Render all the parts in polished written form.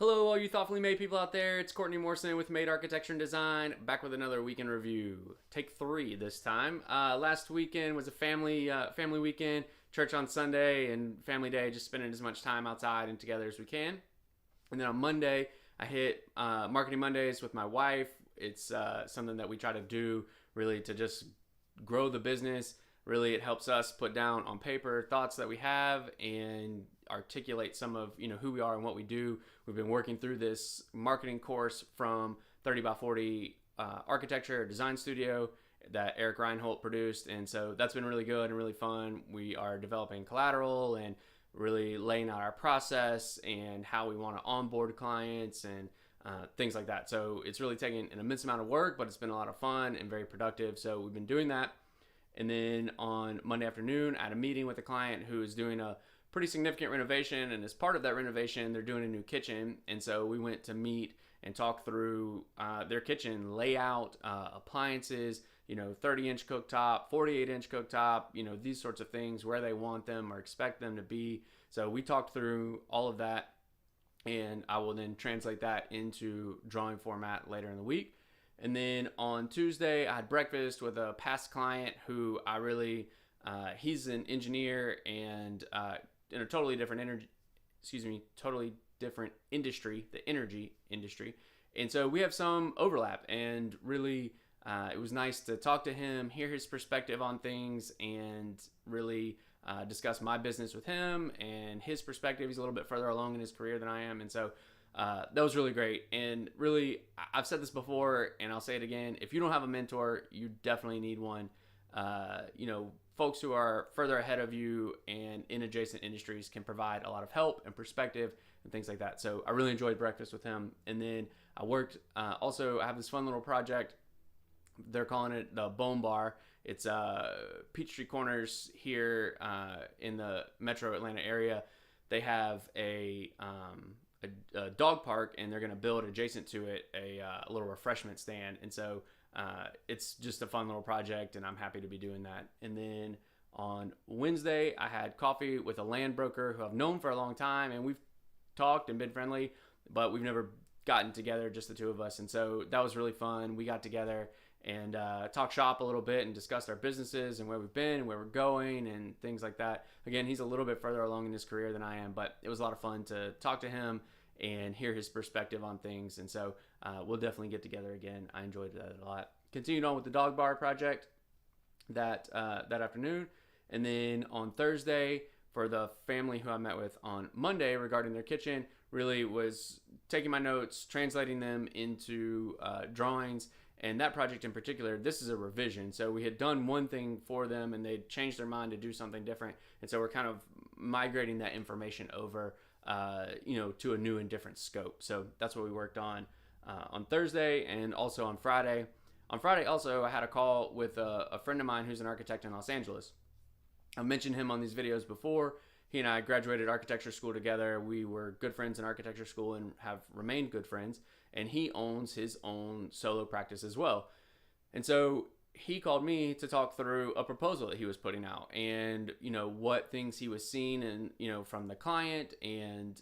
Hello, all you thoughtfully made people out there. It's Courtney Morrison with Made Architecture and Design, back with another weekend review. Take 3 this time. Last weekend was a family weekend, church on Sunday, and family day, just spending as much time outside and together as we can. And then on Monday, I hit Marketing Mondays with my wife. It's something that we try to do really to just grow the business. Really, it helps us put down on paper thoughts that we have and articulate some of who we are and what we do. We've been working through this marketing course from 30 by 40 architecture design studio that Eric Reinhold produced, and so that's been really good and really fun. We are developing collateral and really laying out our process and how we want to onboard clients and things like that. So it's really taken an immense amount of work, but it's been a lot of fun and very productive. So we've been doing that. And then on Monday afternoon, I had a meeting with a client who is doing a pretty significant renovation. And as part of that renovation, they're doing a new kitchen. And so we went to meet and talk through their kitchen layout, appliances, 30-inch cooktop, 48-inch cooktop, these sorts of things, where they want them or expect them to be. So we talked through all of that. And I will then translate that into drawing format later in the week. And then on Tuesday, I had breakfast with a past client who I really, he's an engineer and in a totally different totally different industry, the energy industry. And so we have some overlap, and really it was nice to talk to him, hear his perspective on things, and really discuss my business with him and his perspective. He's a little bit further along in his career than I am. And so that was really great. And really, I've said this before and I'll say it again. If you don't have a mentor, you definitely need one. Folks who are further ahead of you and in adjacent industries can provide a lot of help and perspective and things like that. So I really enjoyed breakfast with him. And then I worked, also I have this fun little project. They're calling it the Bone Bar. It's Peachtree Corners here in the metro Atlanta area. They have a dog park, and they're going to build adjacent to it a little refreshment stand. And so it's just a fun little project, and I'm happy to be doing that. And then on Wednesday, I had coffee with a land broker who I've known for a long time, and we've talked and been friendly, but we've never gotten together, just the two of us. And so that was really fun. We got together and talked shop a little bit and discussed our businesses and where we've been and where we're going and things like that. Again, he's a little bit further along in his career than I am, but it was a lot of fun to talk to him and hear his perspective on things. And so we'll definitely get together again. I enjoyed that a lot. Continued on with the dog bar project that afternoon. And then on Thursday, for the family who I met with on Monday regarding their kitchen, really was taking my notes, translating them into drawings. And that project in particular, this is a revision. So we had done one thing for them and they'd changed their mind to do something different. And so we're kind of migrating that information over, to a new and different scope. So that's what we worked on Thursday and also on Friday. On Friday also, I had a call with a friend of mine who's an architect in Los Angeles. I've mentioned him on these videos before. He and I graduated architecture school together. We were good friends in architecture school and have remained good friends. And he owns his own solo practice as well. And so he called me to talk through a proposal that he was putting out and, what things he was seeing and, from the client and,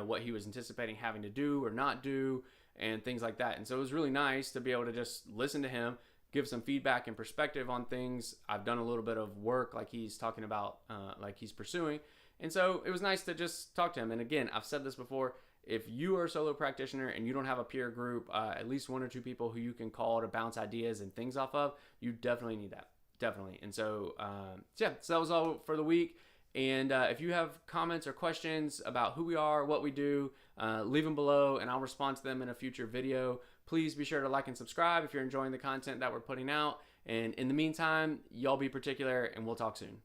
what he was anticipating having to do or not do and things like that. And so it was really nice to be able to just listen to him, give some feedback and perspective on things. I've done a little bit of work like he's talking about, like he's pursuing. And so it was nice to just talk to him. And again, I've said this before, if you are a solo practitioner and you don't have a peer group, at least 1 or 2 people who you can call to bounce ideas and things off of, you definitely need that. Definitely. And so, so that was all for the week. And if you have comments or questions about who we are, what we do, leave them below and I'll respond to them in a future video. Please be sure to like and subscribe if you're enjoying the content that we're putting out. And in the meantime, y'all be particular and we'll talk soon.